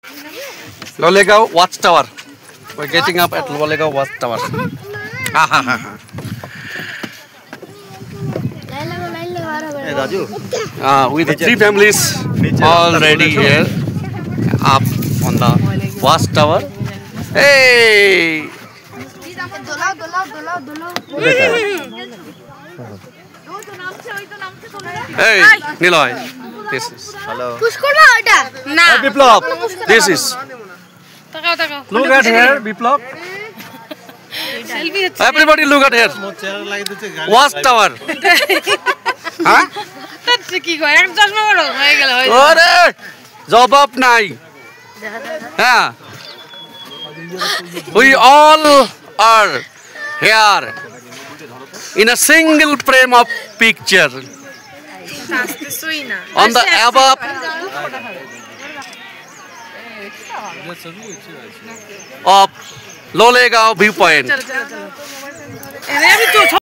Lolegaon Watchtower. We're getting up at Lolegaon Watchtower. With 3 families already here up on the Watchtower. Hey! Hey, Niloy. This is. Hello. Biplop. This is. Look at here, Biplop. Everybody look at here. Watchtower. Huh? Ore! Jobab nai. Yeah. We all are here in a single frame of picture. On the above of Lolegaon viewpoint.